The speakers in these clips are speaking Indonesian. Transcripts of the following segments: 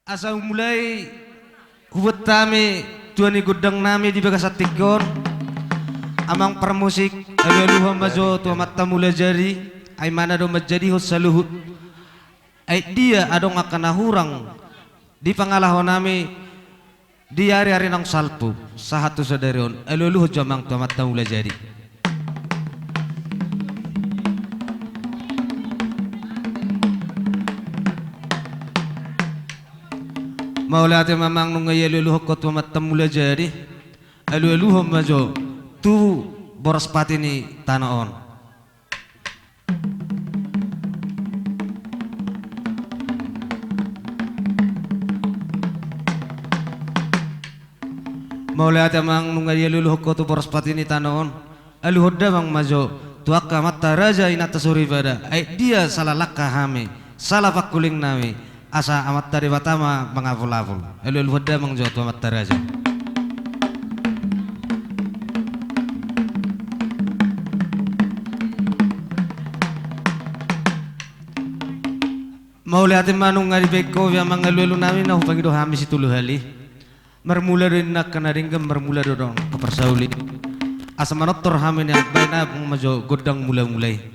Asa mulai hubut kami tuani gudang nami di bagas atikon amang permusik aluha majo tu matta mula jari ay mana do majadi saluhut ay dia adong akan hurang di pangalahon nami di hari-hari nang salpu sahatu sadarion aluha jamang tu matta mula jari. Maulati mamang nung ayaluluh ko tumatam mula jadi aluluh majo tu boras pati ni tanaon Maulati mamang nung ayaluluh ko tu boras pati ni tanaon aluh damang majo tuaka mata raja inata suri pada ay dia salah lakah hame salah pakuling nami asa amat dari batama mengavul-avul elul wada mengjot amat taraja mauli ati manung ngari beko ya mangalulu nami na hupangido hamis itulu hali mermula rin nak kanaringgam mermula dodong kepersauli asa manotor hamin yang baina majo godang mulai-mulai.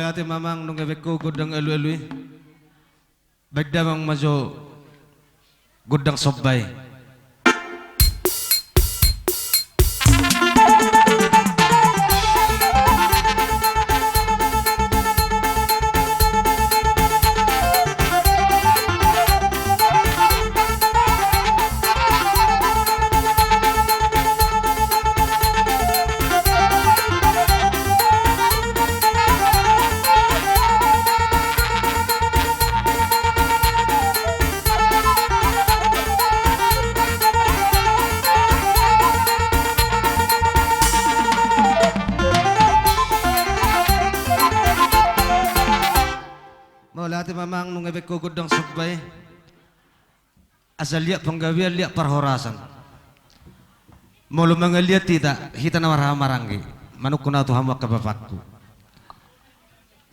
Ati mamang nung ko gudang elu-elui bagdamang majo gudang sobbay ati mamang nung ko gudang sobbay asal liat penggawian liat perhorasan mulu mengeliat tidak hita nawar maranggi manuk kuna tu hamba ke bapakku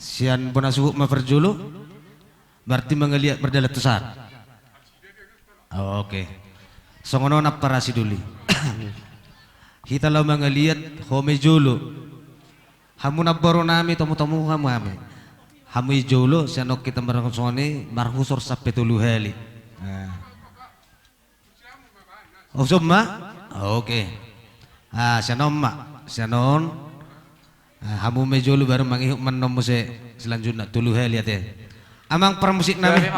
sian bona suhu maperjulu berarti mengeliat berdalat tusar oke songono nap parasi duli hita lau mengeliat home julu hamu nabaro nami tamu-tamu hamu hamu ijolo sianok kita merangkonsoni marhusor sampai tulu heli. Oh somma? Oke. Sianon hamu mejolo baru mangihuk menom se selanjutnya tulu heli ate. Amang permusik nami.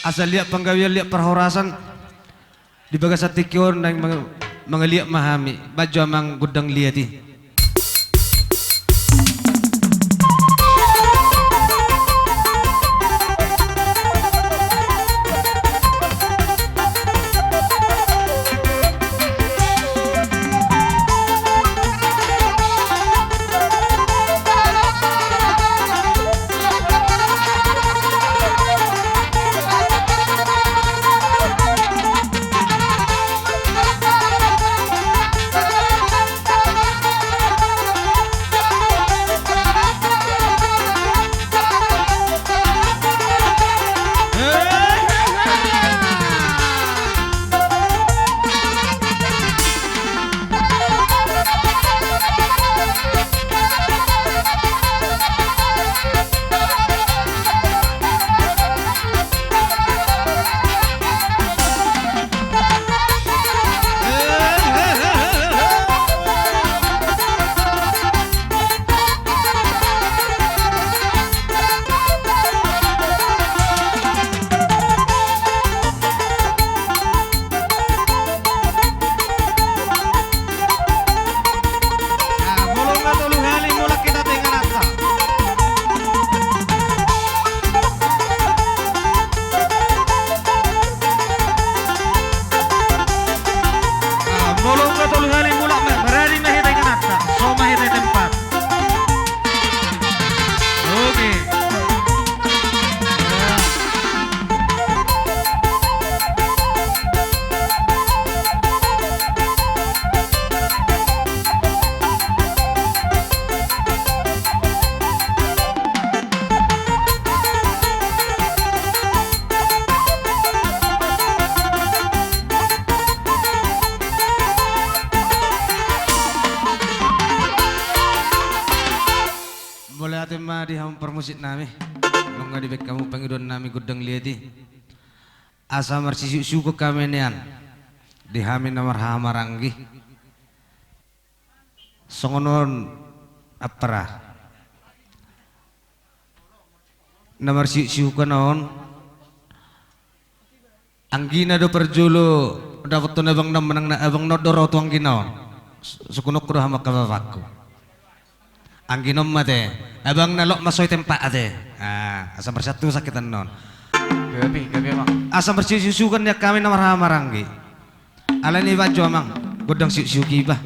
Asal lihat penggawian lihat perhorasan di bagas atikion nang mengeliat mahami baju amang gudang liati. di ham permusik nami. Nunga di bek kamu pangidon nami gudang liati. Asa marsisi suku kami nian. Di hami namar hamaranggi. Songonon apara. Namar siu kanon. Anggina do perjulu dapat to abang nam menang na abang nodoro tuang ginaon. Sukunok ko hama kababakku. Angginom mate, abang nalok masoy tempat ate. Asam bersatu sakitan non. Gabi mang. Asam bersisusukan ya kami nomor hamaranggi. Alani baju amang, godang siu kibah.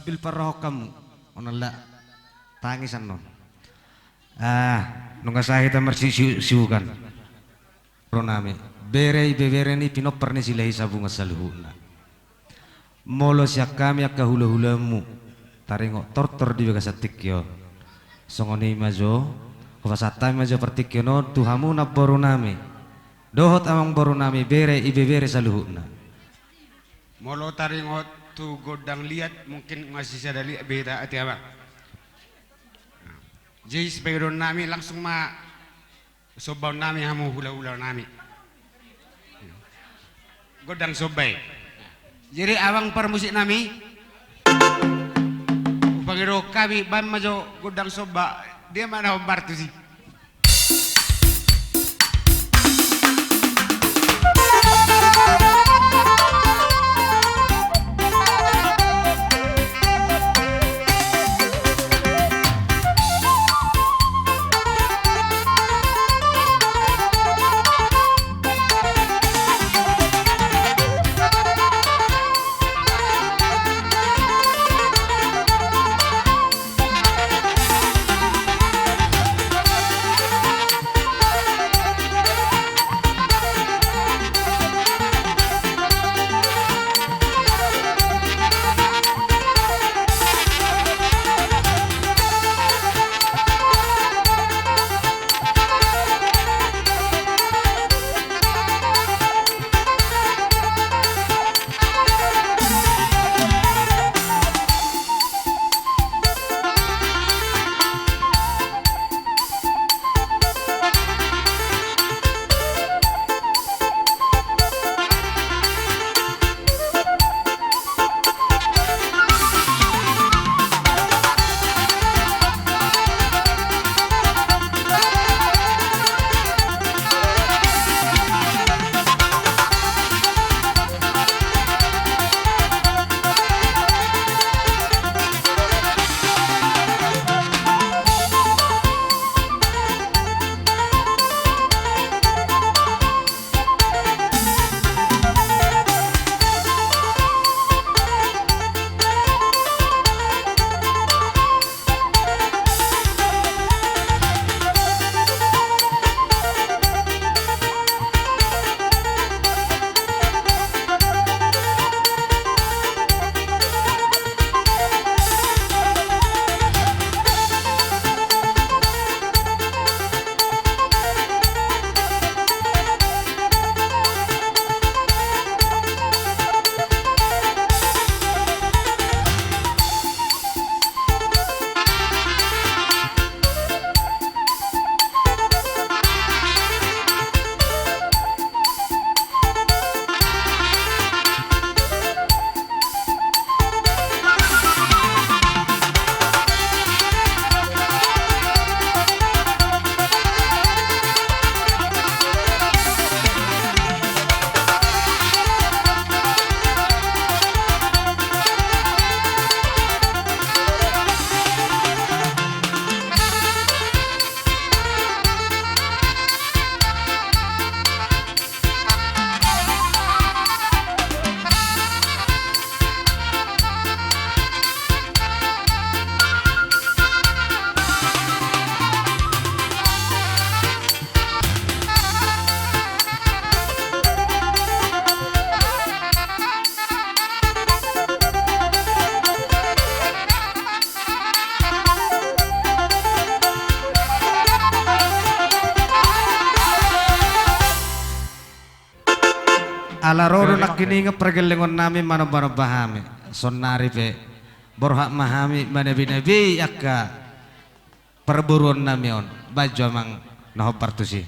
sambil parahokam onala tangisan non nunga sahita marsisiukan pronami bere ni pinoper ni sila isabunga saluhuna molo siya kami akka hula-hulamu taringo tortor di baga satikyo songoni majo kufasatay majo partikyo no tuhamu na borunami dohot amang borunami bere saluhuna molo taringo tu godang liat mungkin masih sadali beda ati abang. Jadi sebagai nami langsung sobaw nami hamu hula-hula nami. Godang sobay. Jadi awang permusik nami. Upagiro kami ban majo godang soba dia mana bartu sih. Alaroro nakini nga pergelengon nami mano-mano bahami sonari pe borhak mahami manabi-nabi akka perburuan nami on baju amang naho partusi.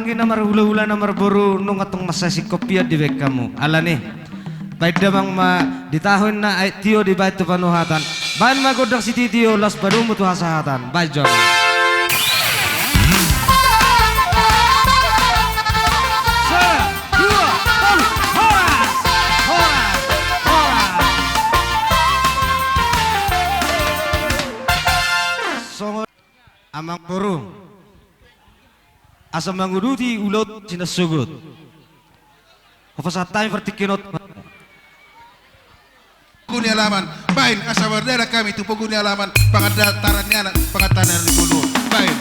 manggi namar hula-hula namar boru nung atong masasi kopia di bek kamu. Ala nih. Baik damang ma di tahun na ay tio di bait tu panuhatan. Bahan magodang si titio las baru mutu hasahatan. Baik jom. Amang boru asam manguduti ulot sinasugut time vertikinot Puguni alaman bain asa berdara kami itu puguni alaman pengatarannya pengataran di bulu bain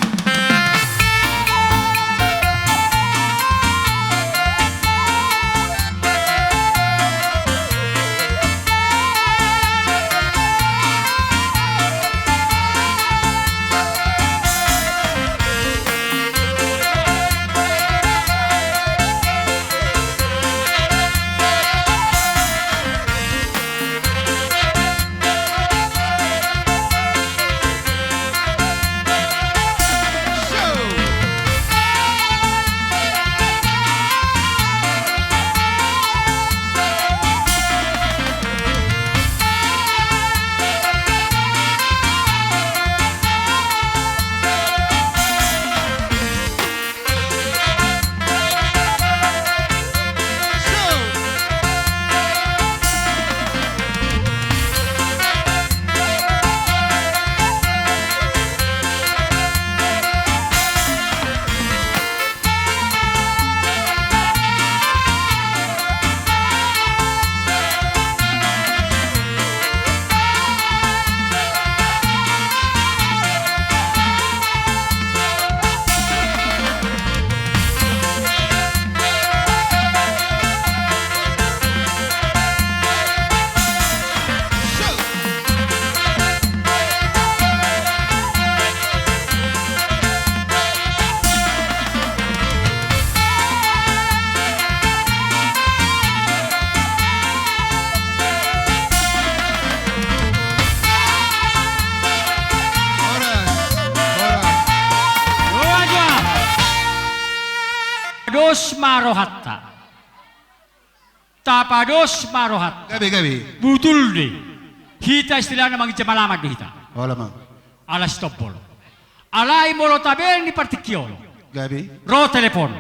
Tapados marohatta. Tapados marohatta. Gabi. Betul deh. Hita istilahnya mangi malamat do hita. Oh lama. Ala stoppolo. Alai molo tabel ni partikiolo. Gabi. Ro telepon.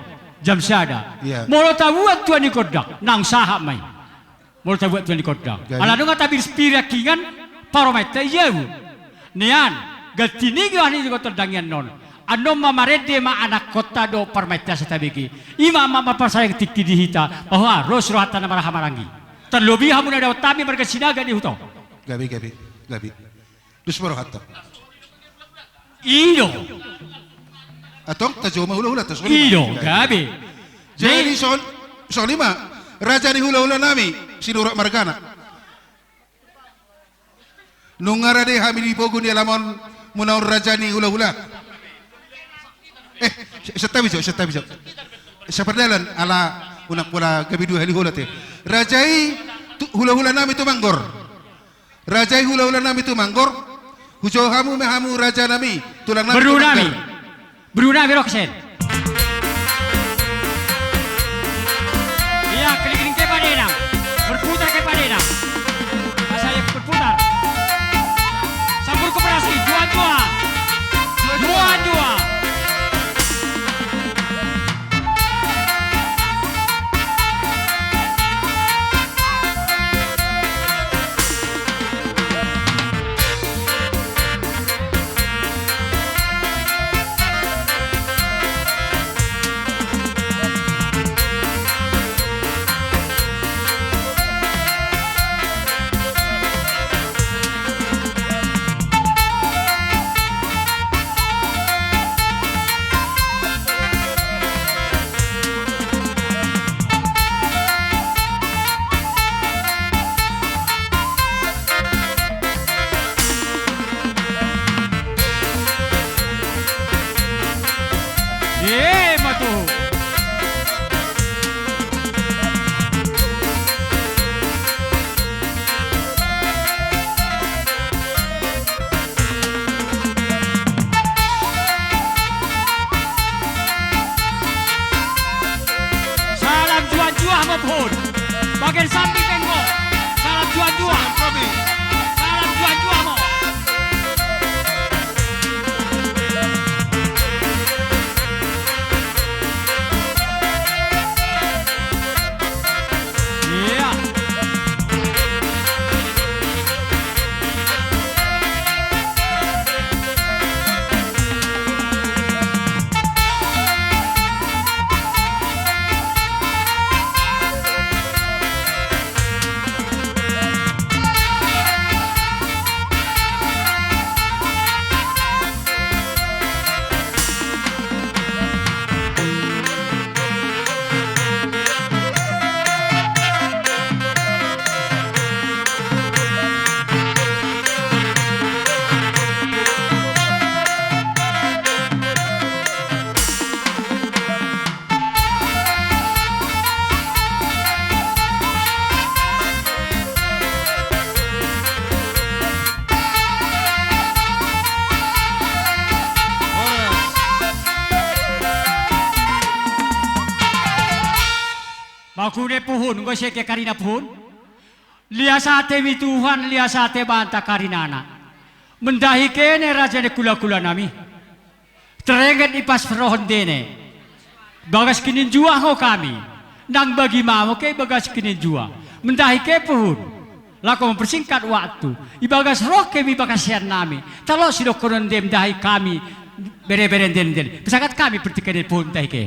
Jam sada. Iya. Molo tabuat tuan ni kodak. Nang sahab mai. Molo tabuat tuan ni kodak. Gabi. Ala nunga tabir spirit kingan. Parometa iya. Nian. Gatinigo ani ko terdangian non. Ano mamarede ma anak kota do parmeta sa tabigi. Ima mama pasayang tikti di hita. Bahwa ros rohata na marahamarangi. Terlebih hamu na daw tabi mereka sinaga ni huto. Gabi. Dus maro hatta. Ido. Atong tajo mahula-hula tas. Ido. Gabi. Jadi soal lima raja ni hula-hula nami sinurak margana. Nungara de hamili pogun ni alamon munaun raja ni hula-hula. Setabi jo. Seperdalan ala unak pula gabi dua hali hula te. Rajai hula-hula nami tu manggor. Rajai hula-hula nami tu manggor. Hujo hamu mehamu raja nami tulang nami. Berunami Roxen. Iya, keliling ke padena. Berputar ke padena. Saya berputar. Sambur koperasi dua. mo pohon. Bagian samping tengok. Salam jua-jua. Robi. Salam jua-jua mo. Iya. Makune puhun, gue seke karina puhun. Liasate mi Tuhan, liasate banta karinana. Mendahi kene raja ne kula-kula nami. Terenget ipas rohon dene. Bagas kinin jua ho kami. Nang bagi mamo ke bagas kinin jua. Mendahi ke puhun. Lako mempersingkat waktu. Ibagas roh ke mi bagasian nami. Talo sidokonon dem dahi kami. Bere-bere den. Pesangat kami pertikane puhun dahi ke.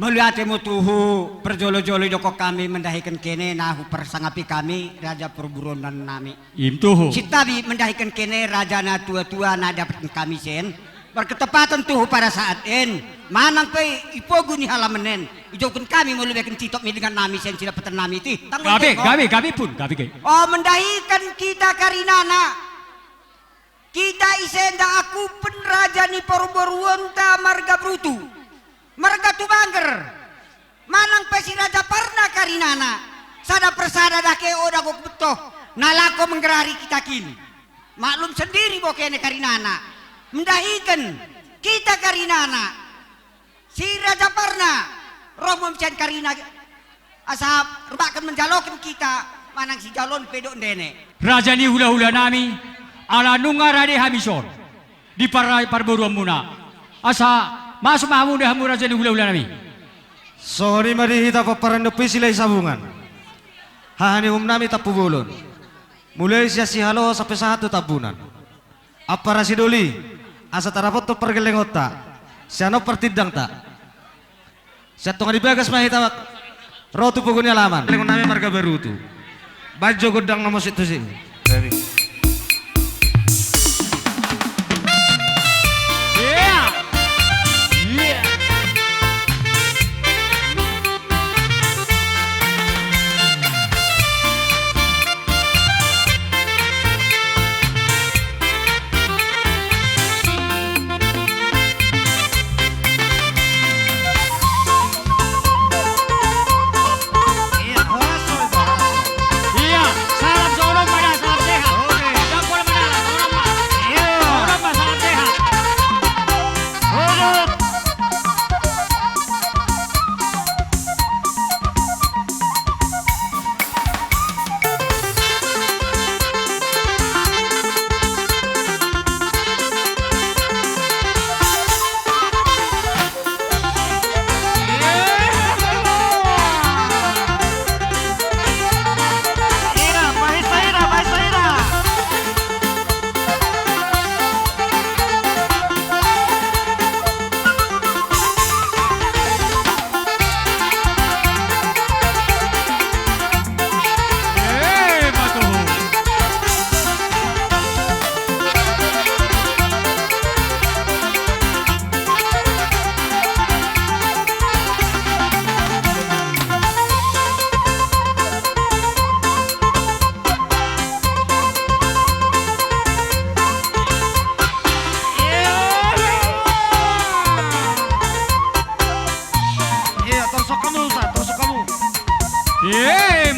Melihat mo tuhu perjolo-jolo joko kami mendahikan kene nahu persangapi kami raja perburunan nami. Im tuhu. Sitabi mendahikan kene raja na tua-tua na dapat kami sen. Berketepatan tuhu pada saat en. Manang pe ipogu ni halamenen. Ijokan kami melubekan titok mi dengan nami sen sila peten nami ti. Gabi pun. Oh mendahikan kita karinana. Kita isenda aku pen raja ni perburuan ta marga brutu. Mereka tu bangger, manang pesi raja parna karinana, sada persada dake oda gok beto, nalako menggerari kita kini. Maklum sendiri bokene karinana, mendahikan kita karinana, si raja parna, romo mcian karina, asap rebakan menjalokin kita, manang si jalon pedok dene. Raja ni hula-hula nami, ala nunga rade hamison, di parboruan muna, asa masuk mahamu dah hamu raja ni hula-hula nami. Sorry mari hita paparandopi sila'y sabungan. Hahani nami tapubulon. Mulai siya si halo sampai satu tabunan. Apa rasi doli? Asa tarapot to pergeleng otak. Siya no partidang tak. Siya tunga dibagas mahita rotu pugunya laman. Lengon nami marga baru tu. Baju godang nomor situ sih.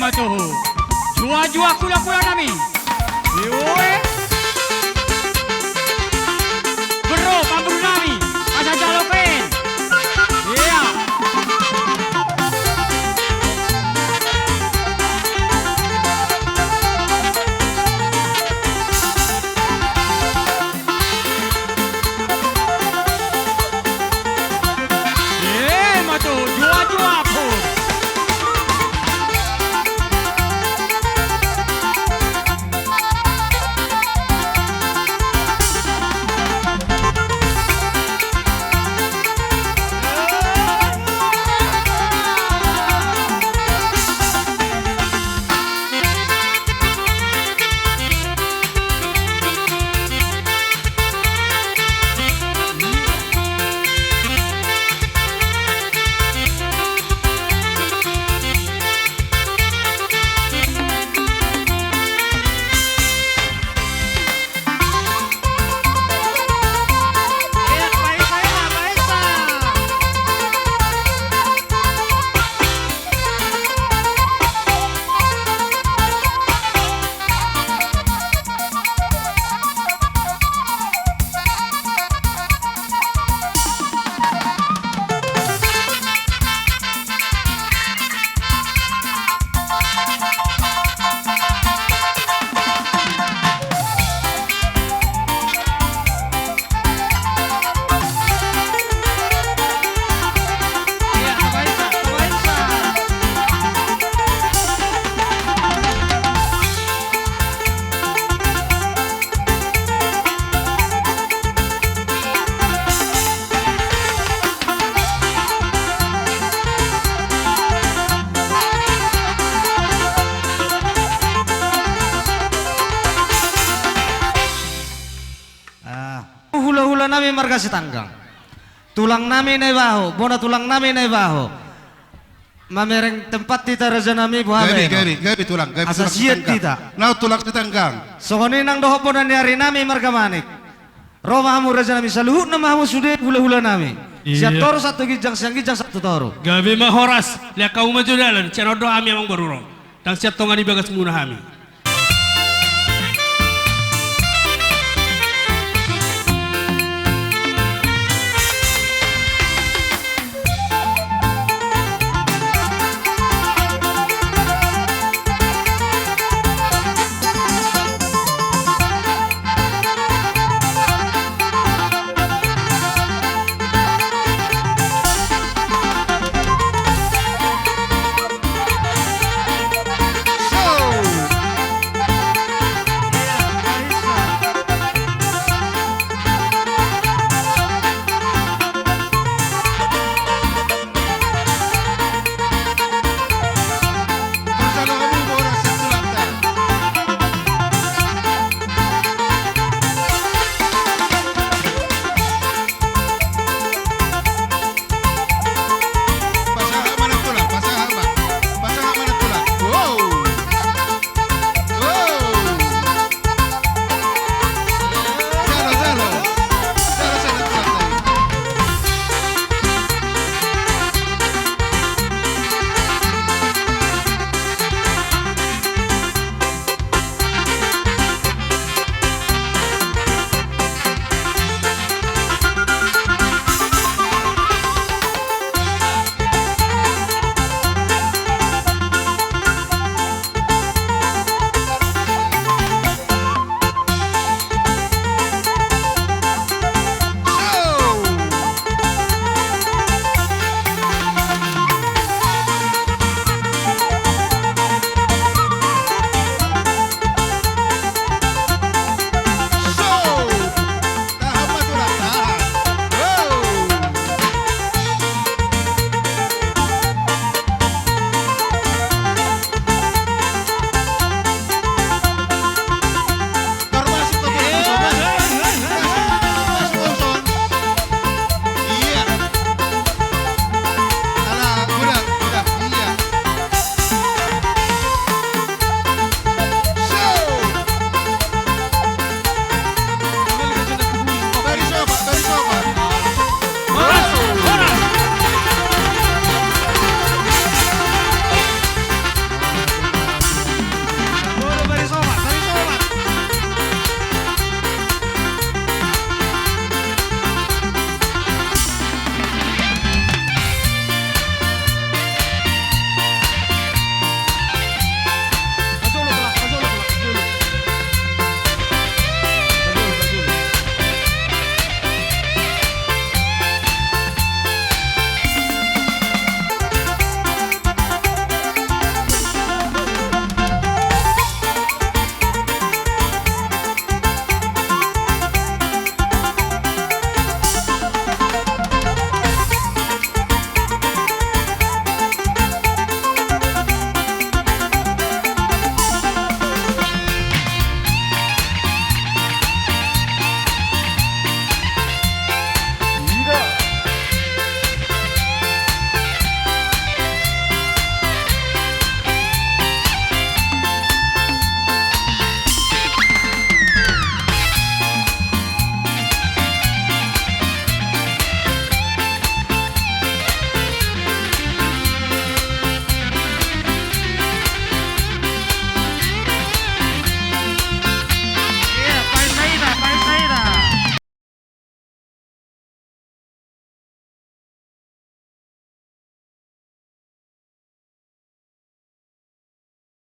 Matuhu. Jua-jua kula-kula nami. Iwe. Bro, pamburu nami. Asa jalokin. Iya. nami marga sitanggang. Tulang nami na baho, bona tulang nami na baho. Mamereng tempat tita raja nami buhabe. Gabi tulang, gabi Asa tulang siat setanggang. tita. Now tulang setanggang. Sokoni nang doho pona niari nami marga manik. Roma hamu raja nami saluhut na mahamu sude hula-hula nami. Iya. Siya toro satu gijang, siang gijang satu toro. Gabi mah horas, lihat kau maju dalan, cara doa kami emang berurung. Dan siap tongan di bagas munah kami.